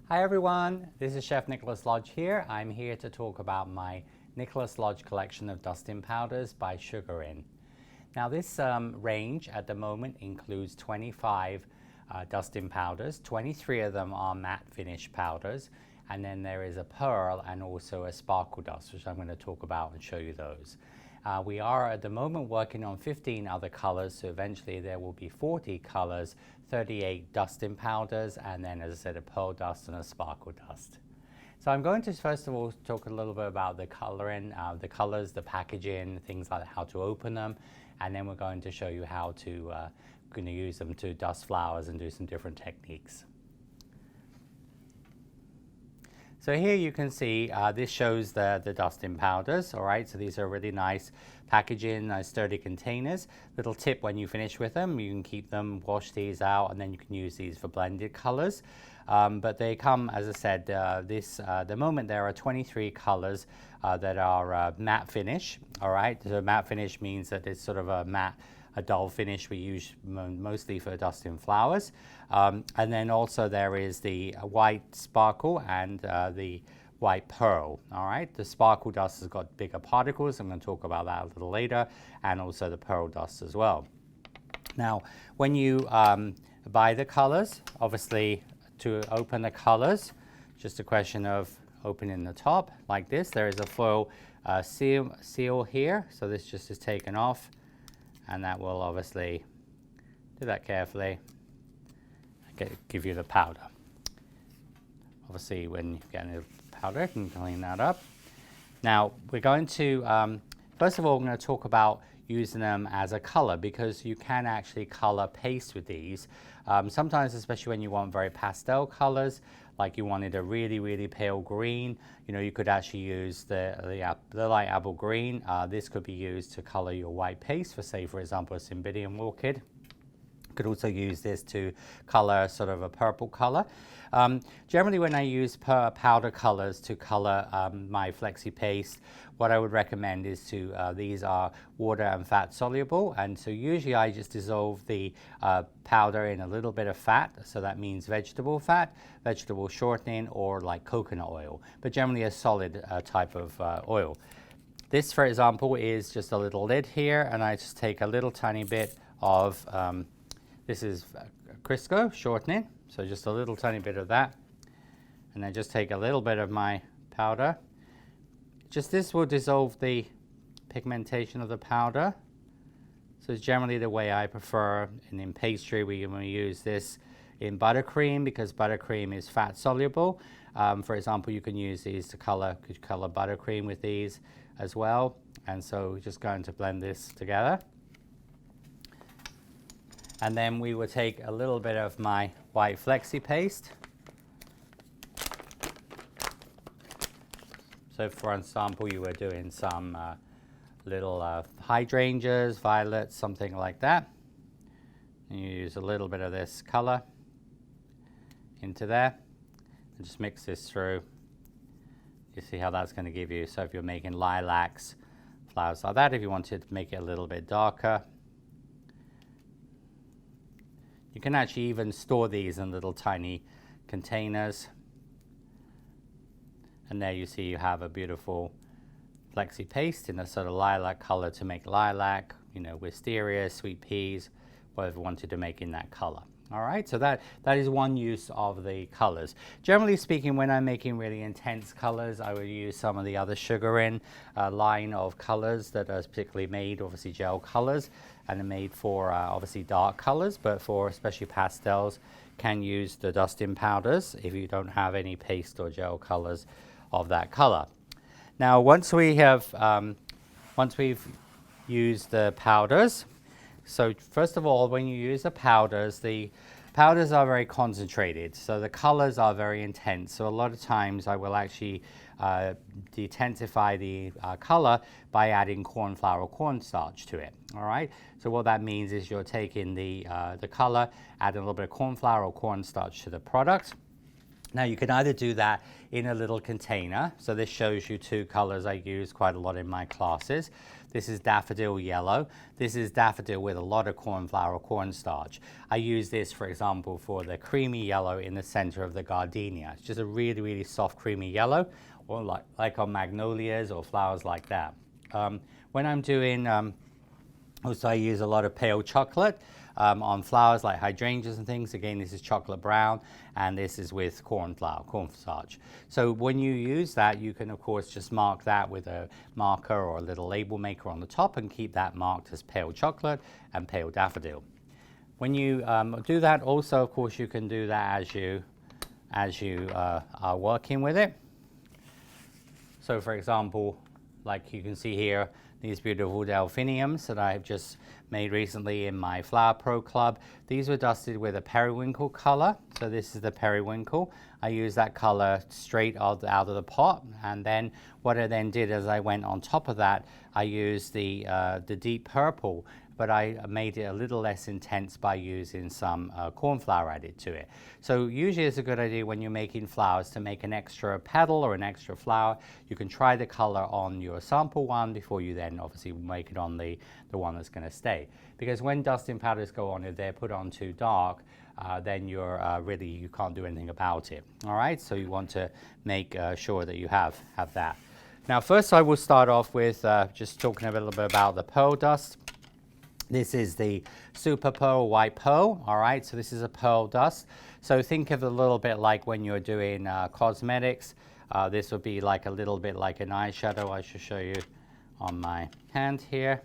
Hi everyone, this is Chef Nicholas Lodge here. I'm here to talk about my Nicholas Lodge collection of dusting powders by Sugar Inn. Now this range at the moment includes 25 dusting powders. 23 of them are matte finish powders, and then there is a pearl and also a sparkle dust, which I'm going to talk about and show you those. We are at the moment working on 15 other colors, so eventually there will be 40 colors, 38 dusting powders, and then, as I said, a pearl dust and a sparkle dust. So I'm going to first of all talk a little bit about the coloring, the colors, the packaging, things like how to open them, and then we're going to show you how to use them to dust flowers and do some different techniques. So here you can see this shows the dusting powders. All right, so these are really nice packaging, nice sturdy containers. Little tip: when you finish with them, you can keep them, wash these out, and then you can use these for blended colors. But they come, as I said, the moment there are 23 colors that are matte finish. All right, so matte finish means that it's sort of a dull finish we use mostly for dusting flowers. And then also there is the white sparkle and the white pearl. All right, the sparkle dust has got bigger particles. I'm going to talk about that a little later, and also the pearl dust as well. Now, when you buy the colors, obviously to open the colors, just a question of opening the top like this. There is a foil seal here, so this just is taken off. And that will obviously, do that carefully, give you the powder. Obviously when you get the powder, you can clean that up. Now we're going to, first of all, I'm going to talk about using them as a color, because you can actually color paste with these. Sometimes, especially when you want very pastel colors, like you wanted a really, really pale green, you could actually use the light apple green. This could be used to color your white paste for, say, for example, a Cymbidium orchid. You could also use this to color sort of a purple color. Generally, when I use powder colors to color my flexi paste, what I would recommend is to, these are water and fat soluble, and so usually I just dissolve the powder in a little bit of fat, so that means vegetable fat, vegetable shortening, or like coconut oil, but generally a solid type of oil. This, for example, is just a little lid here, and I just take a little tiny bit of, this is Crisco shortening, so just a little tiny bit of that, and then just take a little bit of my powder. Just this will dissolve the pigmentation of the powder. So it's generally the way I prefer. And in pastry, we use this in buttercream, because buttercream is fat soluble. For example, you can use these to color buttercream with these as well. And so we're just going to blend this together. And then we will take a little bit of my white flexi paste. So for example, you were doing some little hydrangeas, violets, something like that. And you use a little bit of this color into there, and just mix this through. You see how that's going to give you. So if you're making lilacs, flowers like that, if you wanted to make it a little bit darker, you can actually even store these in little tiny containers. And there you see you have a beautiful flexi paste in a sort of lilac color to make lilac, wisteria, sweet peas, whatever you wanted to make in that color. All right, so that is one use of the colors. Generally speaking, when I'm making really intense colors, I would use some of the other Sugar Inn line of colors that are particularly made, obviously gel colors, and are made for obviously dark colors, but for especially pastels, can use the dusting powders if you don't have any paste or gel colors of that color. Now, once we've used the powders, so first of all, when you use the powders are very concentrated, so the colors are very intense. So a lot of times I will actually de-intensify the color by adding corn flour or cornstarch to it. All right. So what that means is you're taking the color, adding a little bit of corn flour or cornstarch to the product. Now you can either do that in a little container. So this shows you two colors I use quite a lot in my classes. This is daffodil yellow. This is daffodil with a lot of corn flour or cornstarch. I use this, for example, for the creamy yellow in the center of the gardenia. It's just a really, really soft creamy yellow, or like on magnolias or flowers like that. When I'm doing, also I use a lot of pale chocolate. On flowers like hydrangeas and things. Again, this is chocolate brown, and this is with corn flour, cornstarch. So when you use that, you can of course just mark that with a marker or a little label maker on the top and keep that marked as pale chocolate and pale daffodil. When you do that, also of course you can do that as you are working with it. So for example, like you can see here, these beautiful delphiniums that I've just made recently in my Flower Pro Club. These were dusted with a periwinkle color. So this is the periwinkle. I used that color straight out of the pot. And then what I then did is I went on top of that, I used the deep purple, but I made it a little less intense by using some corn flour added to it. So usually it's a good idea when you're making flowers to make an extra petal or an extra flower. You can try the color on your sample one before you then obviously make it on the one that's going to stay. Because when dusting powders go on, if they're put on too dark, then you're you can't do anything about it. All right, so you want to make sure that you have that. Now first I will start off with just talking a little bit about the pearl dust. This is the Super Pearl White Pearl, all right? So this is a pearl dust. So think of it a little bit like when you're doing cosmetics. This would be like a little bit like an eyeshadow. I should show you on my hand here.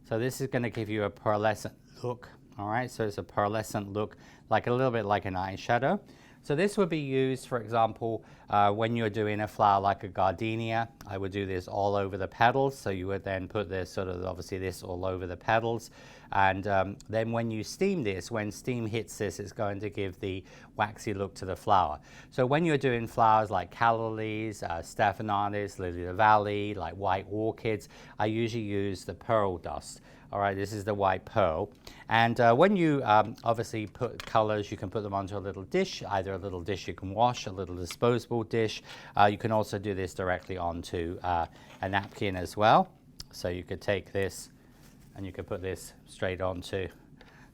So this is going to give you a pearlescent look, all right? So it's a pearlescent look, like a little bit like an eyeshadow. So this would be used, for example, when you're doing a flower like a gardenia. I would do this all over the petals. So you would then put this obviously this all over the petals. And then when you steam this, when steam hits this, it's going to give the waxy look to the flower. So when you're doing flowers like calla lilies, stephanotis, lily of the valley, like white orchids, I usually use the pearl dust. All right, this is the white pearl. And when you obviously put colors, you can put them onto a little dish, either a little dish you can wash, a little disposable dish. You can also do this directly onto a napkin as well. So you could take this and you could put this straight onto.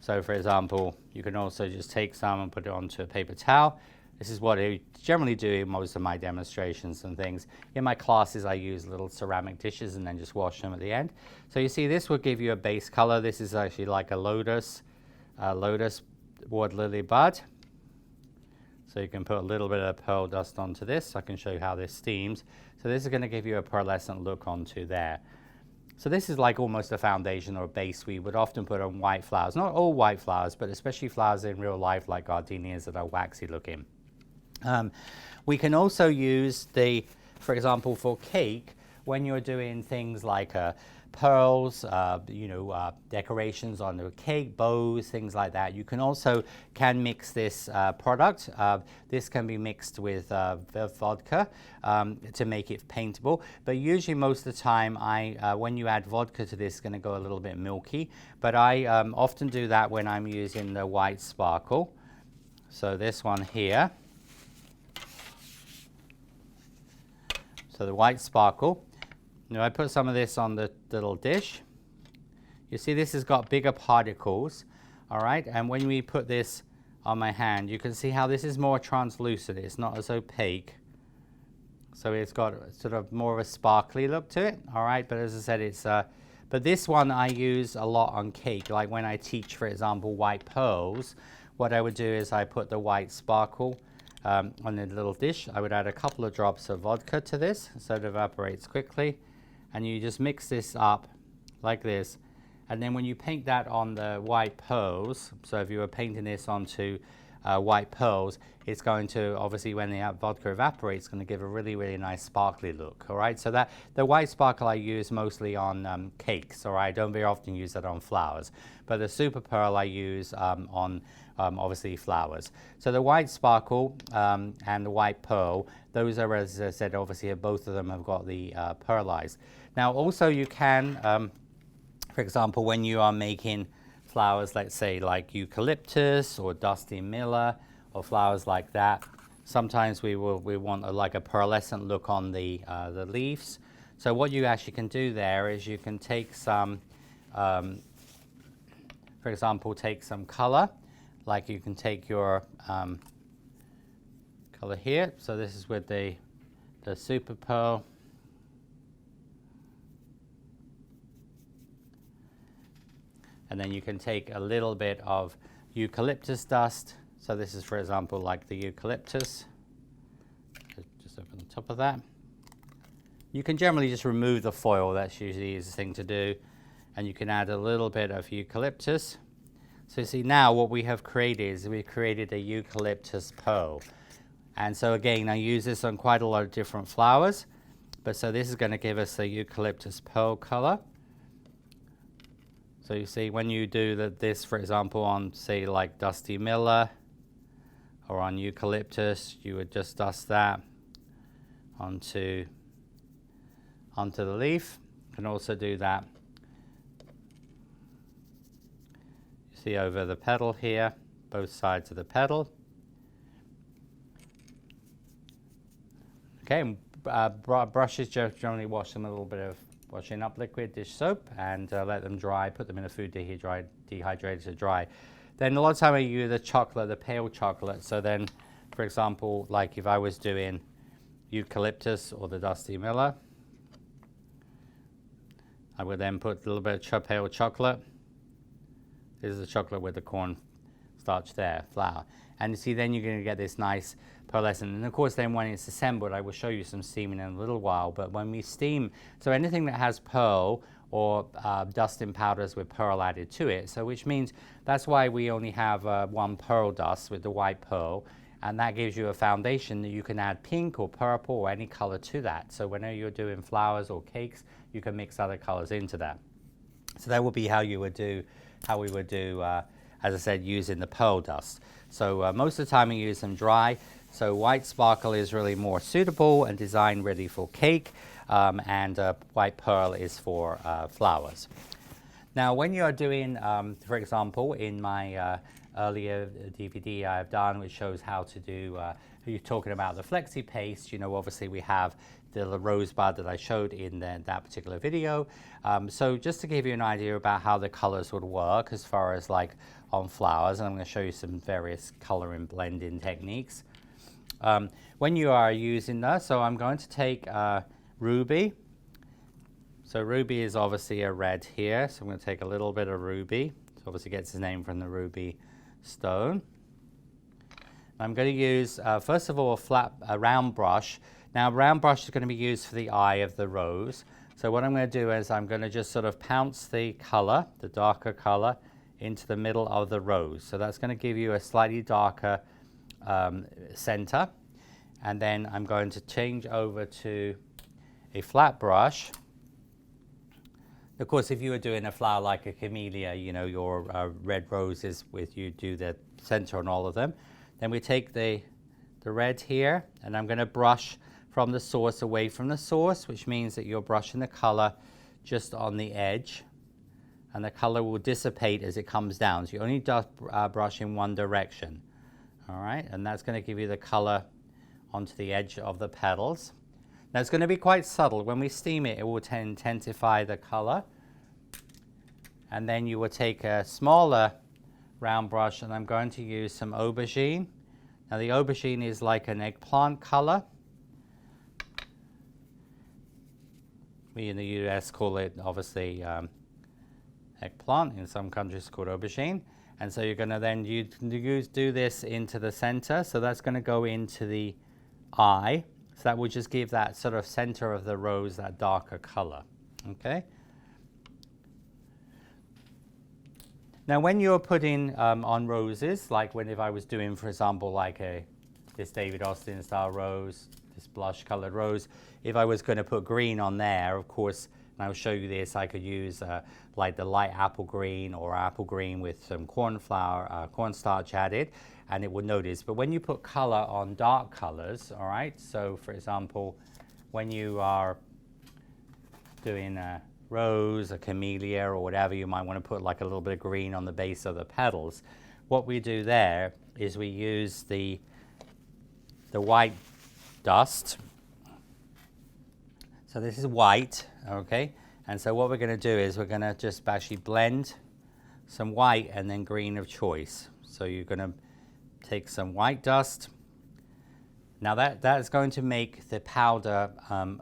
So for example, you can also just take some and put it onto a paper towel. This is what I generally do in most of my demonstrations and things. In my classes, I use little ceramic dishes and then just wash them at the end. So you see, this will give you a base color. This is actually like a lotus water lily bud. So you can put a little bit of pearl dust onto this. I can show you how this steams. So this is going to give you a pearlescent look onto there. So this is like almost a foundation or a base we would often put on white flowers. Not all white flowers, but especially flowers in real life like gardenias that are waxy looking. We can also use for example, for cake, when you're doing things like pearls, decorations on the cake, bows, things like that. You can also mix this product. This can be mixed with vodka to make it paintable. But usually most of the time, when you add vodka to this, it's going to go a little bit milky. But I often do that when I'm using the white sparkle. So this one here. So the white sparkle. Now I put some of this on the little dish. You see this has got bigger particles, all right? And when we put this on my hand, you can see how this is more translucent. It's not as opaque. So it's got sort of more of a sparkly look to it, all right? But as I said, but this one I use a lot on cake. Like when I teach, for example, white pearls, what I would do is I put the white sparkle on the little dish. I would add a couple of drops of vodka to this so it evaporates quickly. And you just mix this up like this. And then when you paint that on the white pearls, so if you were painting this onto white pearls, it's going to, obviously when the vodka evaporates, it's going to give a really, really nice sparkly look, all right? So that the white sparkle I use mostly on cakes, all right? I don't very often use that on flowers. But the super pearl I use on obviously flowers. So the white sparkle and the white pearl, those are, as I said, obviously both of them have got the pearlized. Now also you can, for example, when you are making flowers, let's say like eucalyptus or dusty miller or flowers like that, Sometimes we want like a pearlescent look on the leaves. So what you actually can do there is you can take some, for example, take some color. Like you can take your color here. So this is with the Super Pearl. And then you can take a little bit of eucalyptus dust. So this is, for example, like the eucalyptus. Just over the top of that. You can generally just remove the foil. That's usually the easiest thing to do. And you can add a little bit of eucalyptus. So you see now what we have created is we've created a eucalyptus pearl. And so again, I use this on quite a lot of different flowers. But so this is going to give us the eucalyptus pearl color. So you see when you do this, for example, on say like Dusty Miller or on eucalyptus, you would just dust that onto the leaf. You can also do that, you see, over the petal here, both sides of the petal. Okay, brushes generally wash them a little bit of washing up liquid dish soap and let them dry, put them in a food dehydrator to dry. Then a lot of time I use the chocolate, the pale chocolate. So then, for example, like if I was doing eucalyptus or the Dusty Miller, I would then put a little bit of pale chocolate. This is the chocolate with the corn starch there, flour. And you see then you're going to get this nice pearlescent. And of course then when it's assembled, I will show you some steaming in a little while, but when we steam, so anything that has pearl or dusting powders with pearl added to it, so which means that's why we only have one pearl dust with the white pearl, and that gives you a foundation that you can add pink or purple or any color to that. So whenever you're doing flowers or cakes, you can mix other colors into that. So that would be how we would do, as I said, using the pearl dust. So most of the time we use them dry. So white sparkle is really more suitable and designed really for cake, and white pearl is for flowers. Now when you are doing, for example, in my earlier DVD I've done, which shows how to do, you're talking about the flexi paste, you know, obviously we have the rosebud that I showed in that particular video. So just to give you an idea about how the colors would work as far as like on flowers, and I'm going to show you some various color and blending techniques. When you are using that, so I'm going to take ruby. So ruby is obviously a red here, so I'm going to take a little bit of ruby. So obviously gets its name from the ruby stone. I'm going to use, first of all, a round brush. Now, round brush is going to be used for the eye of the rose. So what I'm going to do is I'm going to just sort of pounce the color, the darker color, into the middle of the rose. So that's going to give you a slightly darker center. And then I'm going to change over to a flat brush. Of course, if you were doing a flower like a camellia, you know, your red roses with you do the center on all of them. Then we take the red here, and I'm going to brush from the source away from the source, which means that you're brushing the color just on the edge, and the color will dissipate as it comes down. So you only brush in one direction, all right? And that's going to give you the color onto the edge of the petals. Now it's going to be quite subtle. When we steam it, it will intensify the color. And then you will take a smaller round brush, and I'm going to use some aubergine. Now the aubergine is like an eggplant color. We in the US call it obviously eggplant. In some countries it's called aubergine. And so you're going to then do this into the center. So that's going to go into the eye. So that will just give that sort of center of the rose that darker color. Okay. Now when you're putting on roses, like if I was doing, for example, like this David Austin style rose, this blush colored rose, if I was going to put green on there, of course, and I'll show you this, I could use like the light apple green or apple green with some cornstarch added, and it would notice. But when you put color on dark colors, all right, so for example, when you are doing a rose, a camellia, or whatever, you might want to put like a little bit of green on the base of the petals. What we do there is we use the the white dust. So this is white, okay? And so what we're going to do is we're going to just actually blend some white and then green of choice. So you're going to take some white dust. Now that is going to make the powder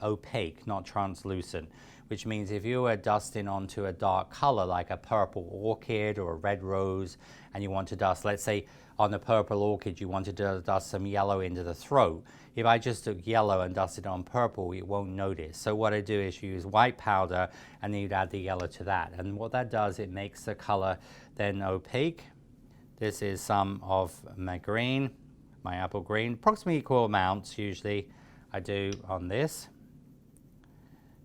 opaque, not translucent, which means if you were dusting onto a dark color like a purple orchid or a red rose, and you want to dust, let's say on the purple orchid you wanted to dust some yellow into the throat. If I just took yellow and dusted on purple, you won't notice. So what I do is use white powder and then you'd add the yellow to that. And what that does, it makes the color then opaque. This is some of my green, my apple green, approximately equal amounts usually I do on this.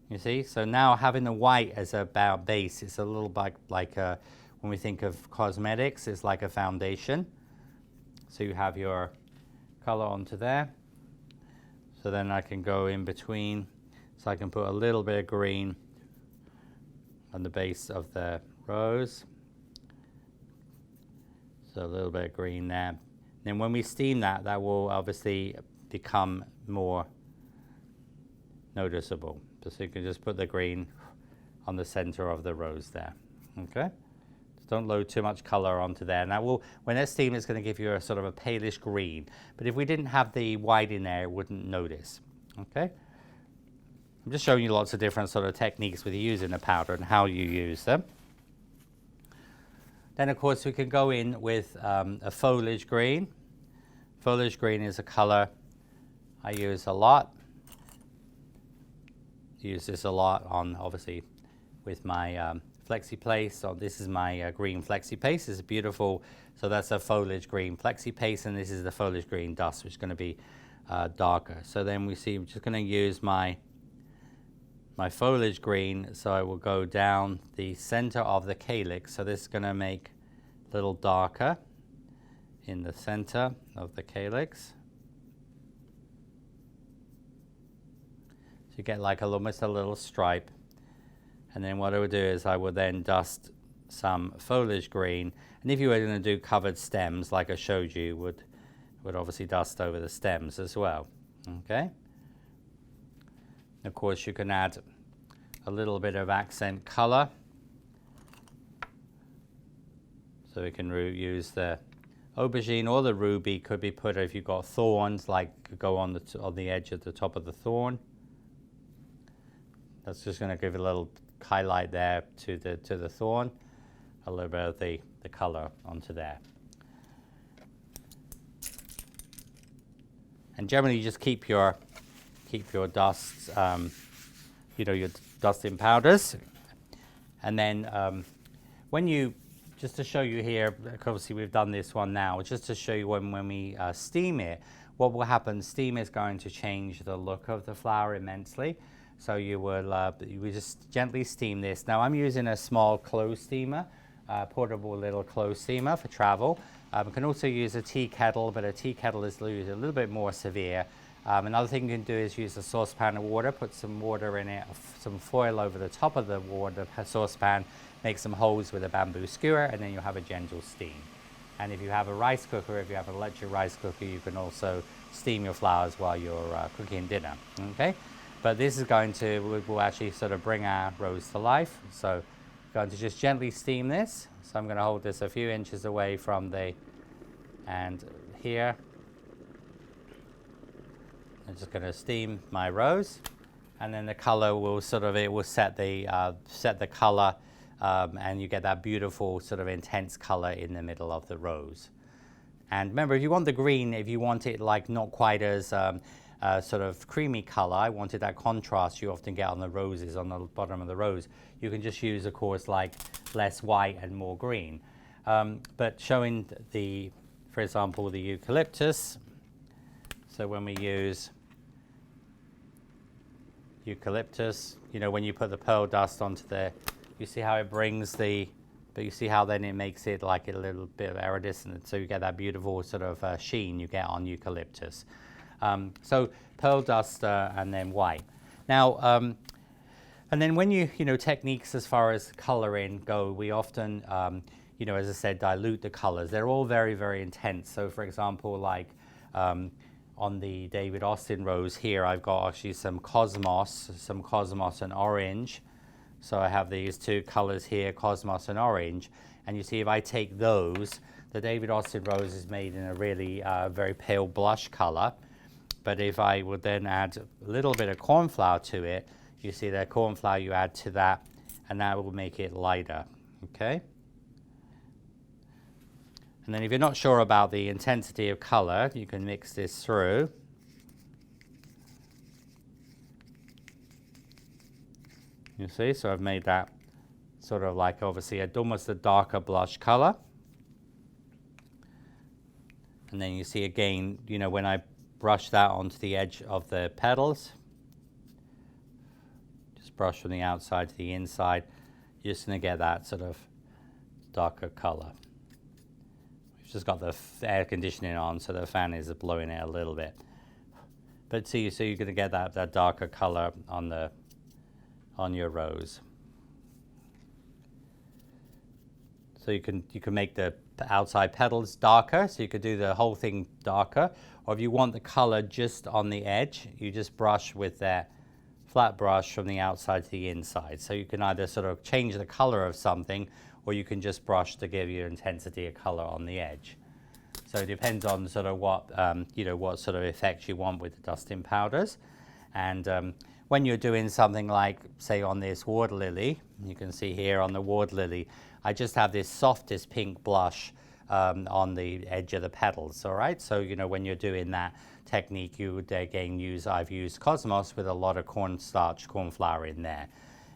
You see, so now having the white as a base, it's a little bit like when we think of cosmetics, it's like a foundation. So you have your color onto there. So then I can go in between, so I can put a little bit of green on the base of the rose. So a little bit of green there. Then when we steam that, that will obviously become more noticeable. So you can just put the green on the center of the rose there, okay? Just don't load too much color onto there. And that will, when it's steamed, it's going to give you a sort of a palish green. But if we didn't have the white in there, it wouldn't notice, okay? I'm just showing you lots of different sort of techniques with using the powder and how you use them. Then, of course, we can go in with a foliage green. Foliage green is a color I use a lot. Use this a lot on, obviously, with my flexi paste. So this is my green flexi paste. It's beautiful. So that's a foliage green flexi paste, and this is the foliage green dust, which is going to be darker. So then we see I'm just going to use my foliage green. So I will go down the center of the calyx. So this is going to make a little darker in the center of the calyx. You get like almost a little stripe. And then what I would do is I would then dust some foliage green. And if you were going to do covered stems like I showed you, would obviously dust over the stems as well. Okay. Of course, you can add a little bit of accent color. So we can use the aubergine or the ruby. Could be put if you've got thorns, like go on the edge at the top of the thorn. That's just going to give a little highlight there to the thorn, a little bit of the color onto there. And generally, you just keep your dusts, your dusting powders, and then when you, just to show you here, obviously we've done this one now, just to show you when we steam it, what will happen? Steam is going to change the look of the flower immensely. So you will just gently steam this. Now I'm using a small clothes steamer, portable little clothes steamer for travel. You can also use a tea kettle, but a tea kettle is a little bit more severe. Another thing you can do is use a saucepan of water, put some water in it, some foil over the top of the water saucepan, make some holes with a bamboo skewer, and then you'll have a gentle steam. And if you have a rice cooker, if you have an electric rice cooker, you can also steam your flowers while you're cooking dinner, okay? But this is will actually sort of bring our rose to life. So I'm going to just gently steam this. So I'm going to hold this a few inches away from and here. I'm just going to steam my rose. And then the color will it will set the color, and you get that beautiful sort of intense color in the middle of the rose. And remember, if you want the green, if you want it like not quite as sort of creamy color, I wanted that contrast you often get on the roses, on the bottom of the rose. You can just use, of course, like less white and more green. But showing for example, the eucalyptus. So when we use eucalyptus, when you put the pearl dust onto there, you see how it brings but you see how then it makes it like a little bit of iridescent. So you get that beautiful sort of sheen you get on eucalyptus. So pearl dust and then white. Now, and then when techniques as far as coloring go, we often, as I said, dilute the colors. They're all very, very intense. So for example, like on on the David Austin rose here, I've got actually some cosmos and orange. So I have these two colors here, cosmos and orange. And you see if I take those, the David Austin rose is made in a really very pale blush color. But if I would then add a little bit of cornflower to it, you see that cornflower you add to that, and that will make it lighter, okay? And then if you're not sure about the intensity of color, you can mix this through. You see, so I've made that sort of like obviously almost a darker blush color. And then you see again, you know, when I brush that onto the edge of the petals, just brush from the outside to the inside, you're just going to get that sort of darker color. We've just got the air conditioning on, so the fan is blowing it a little bit. But see, so you're going to get that darker color on your rose. So you can make the outside petals darker, so you could do the whole thing darker, or if you want the color just on the edge, you just brush with that flat brush from the outside to the inside. So you can either sort of change the color of something, or you can just brush to give you intensity of color on the edge. So it depends on sort of what you know, what sort of effect you want with the dusting powders. And when you're doing something like, say, on this water lily, you can see here on the water lily, I just have this softest pink blush on the edge of the petals, all right? So, you know, when you're doing that technique, you would again I've used Cosmos with a lot of cornflower in there.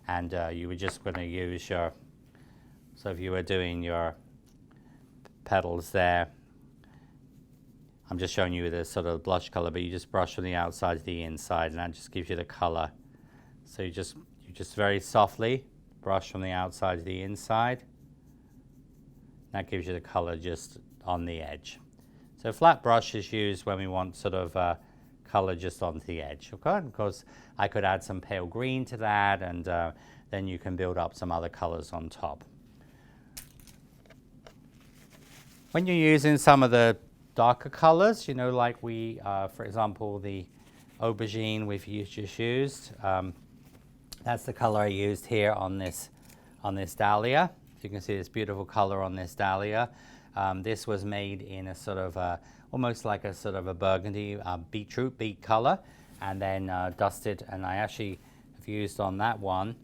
And you were just going to use your, so if you were doing your petals there, I'm just showing you the sort of blush color, but you just brush from the outside to the inside, and that just gives you the color. So you just very softly brush from the outside to the inside. That gives you the color just on the edge. So flat brush is used when we want sort of color just onto the edge. Okay, because I could add some pale green to that, and then you can build up some other colors on top. When you're using some of the darker colors, you know, like we, for example, the aubergine we've just used. That's the color I used here on this dahlia. You can see this beautiful color on this dahlia. This was made in a sort of almost like a sort of a burgundy beet color, and then dusted. And I actually have used on that one,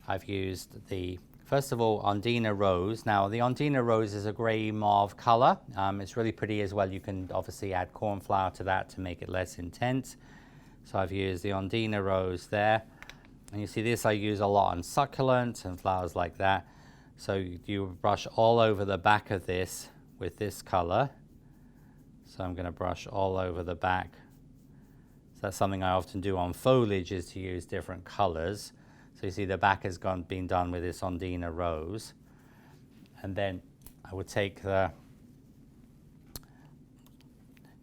I've used the, first of all, Ondina Rose. Now the Ondina Rose is a gray mauve color. It's really pretty as well. You can obviously add cornflower to that to make it less intense. So I've used the Ondina Rose there. And you see this I use a lot on succulents and flowers like that. So you brush all over the back of this with this color. So I'm going to brush all over the back. So that's something I often do on foliage, is to use different colors. So you see the back has been done with this Ondina Rose. And then I would take the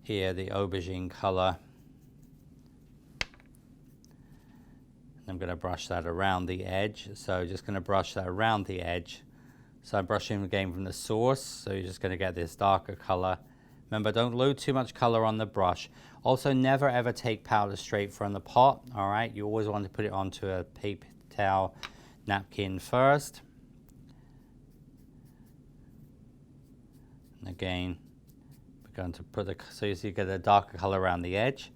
aubergine color. I'm going to brush that around the edge. So just going to brush that around the edge. So I'm brushing again from the source. So you're just going to get this darker color. Remember, don't load too much color on the brush. Also, never ever take powder straight from the pot. All right, you always want to put it onto a paper towel napkin first. And again, we're going to put so you get a darker color around the edge.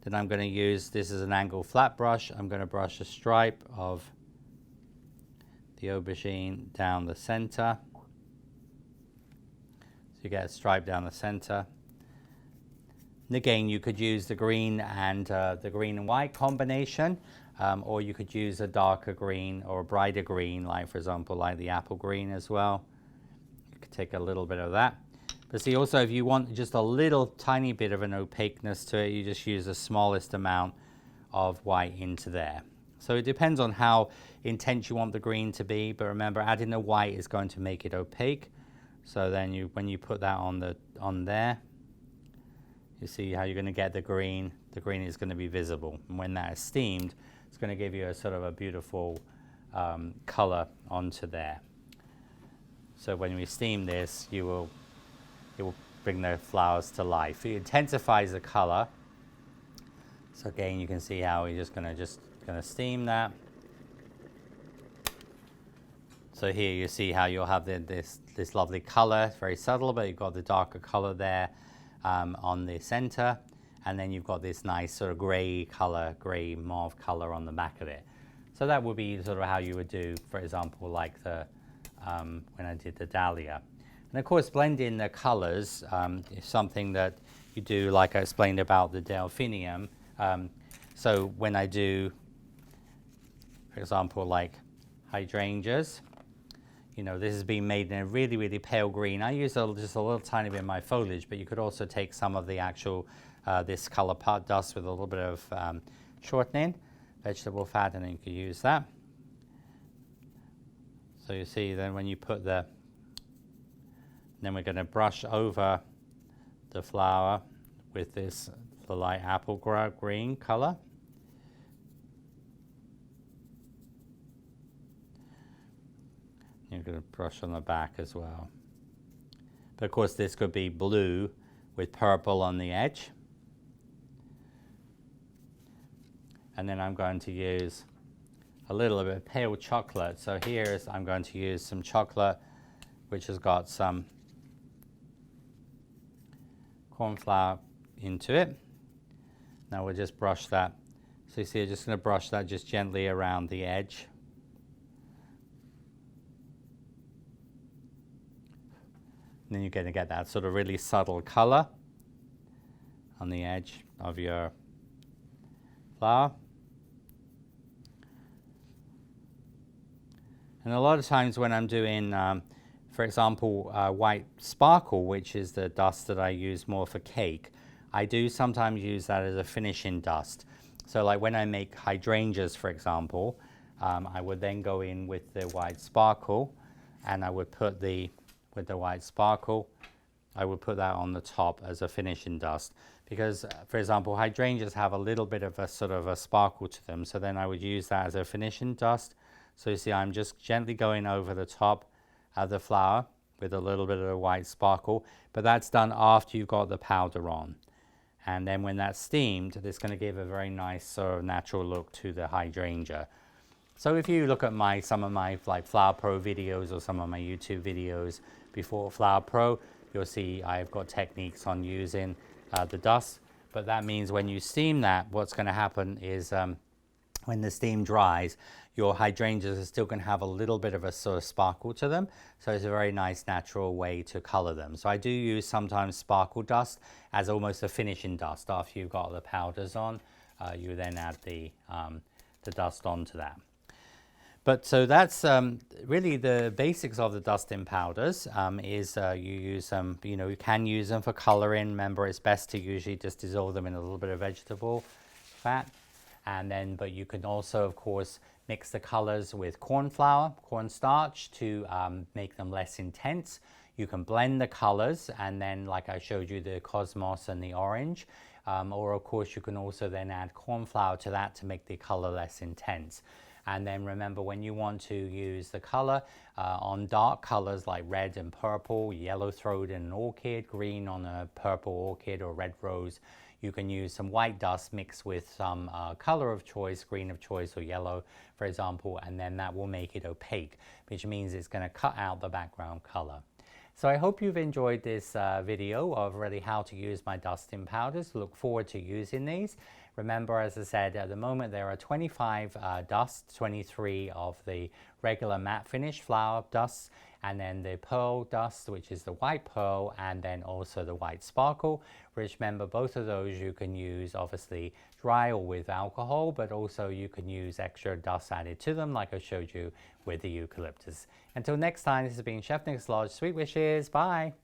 Then I'm going to use, this is an angled flat brush. I'm going to brush a stripe of the aubergine down the center. So you get a stripe down the center. And again, you could use the green and white combination, or you could use a darker green or a brighter green, like for example, like the apple green as well. You could take a little bit of that. But see, also, if you want just a little tiny bit of an opaqueness to it, you just use the smallest amount of white into there. So it depends on how intense you want the green to be, but remember, adding the white is going to make it opaque. So then when you put that on there, you see how you're going to get the green. The green is going to be visible. And when that is steamed, it's going to give you a sort of a beautiful color onto there. So when we steam this, it will bring the flowers to life. It intensifies the color, So again, you can see how we're just gonna steam that. So here you see how you'll have this lovely color, very subtle, but you've got the darker color there on the center, and then you've got this nice sort of gray color, gray mauve color on the back of it. So that would be sort of how you would do, for example, like the when I did the dahlia. And of course, blending the colors is something that you do, like I explained about the delphinium. So when I do, for example, like hydrangeas, you know, this has been made in a really, really pale green. I use just a little tiny bit in my foliage, but you could also take some of the actual, this color part dust with a little bit of shortening, vegetable fat, and then you could use that. So you see then when you put then we're going to brush over the flower with this the light apple green color. You're going to brush on the back as well. But of course this could be blue with purple on the edge. And then I'm going to use a little bit of pale chocolate. So here's, I'm going to use some chocolate which has got some corn flour into it. Now we'll just brush that. So you see, I'm just going to brush that just gently around the edge. And then you're going to get that sort of really subtle color on the edge of your flower. And a lot of times when I'm doing, for example, white sparkle, which is the dust that I use more for cake, I do sometimes use that as a finishing dust. So like when I make hydrangeas, for example, I would then go in with the white sparkle, and I would put with the white sparkle, I would put that on the top as a finishing dust. Because, for example, hydrangeas have a little bit of a sort of a sparkle to them, so then I would use that as a finishing dust. So you see, I'm just gently going over the top of the flower with a little bit of a white sparkle, but that's done after you've got the powder on. And then when that's steamed, it's going to give a very nice sort of natural look to the hydrangea. So if you look at some of my like Flower Pro videos or some of my YouTube videos before Flower Pro, you'll see I've got techniques on using the dust. But that means when you steam that, what's going to happen is when the steam dries, your hydrangeas are still going to have a little bit of a sort of sparkle to them. So it's a very nice natural way to color them. So I do use sometimes sparkle dust as almost a finishing dust. After you've got the powders on, you then add the dust onto that. But so that's really the basics of the dust in powders. You use them, you can use them for coloring. Remember, it's best to usually just dissolve them in a little bit of vegetable fat. And then, but you can also, of course, mix the colors with corn flour, cornstarch to make them less intense. You can blend the colors, and then, like I showed you, the cosmos and the orange. Or, of course, you can also then add corn flour to that to make the color less intense. And then remember, when you want to use the color on dark colors like red and purple, yellow throat in an orchid, green on a purple orchid or red rose, you can use some white dust mixed with some color of choice, green of choice or yellow, for example, and then that will make it opaque, which means it's going to cut out the background color. So I hope you've enjoyed this video of really how to use my dust in powders. Look forward to using these. Remember, as I said, at the moment there are 25 dusts, 23 of the regular matte finish flower dusts, and then the pearl dust, which is the white pearl, and then also the white sparkle, which, remember, both of those you can use obviously dry or with alcohol, but also you can use extra dust added to them like I showed you with the eucalyptus. Until next time, this has been Chef Nick's Lodge. Sweet wishes. Bye.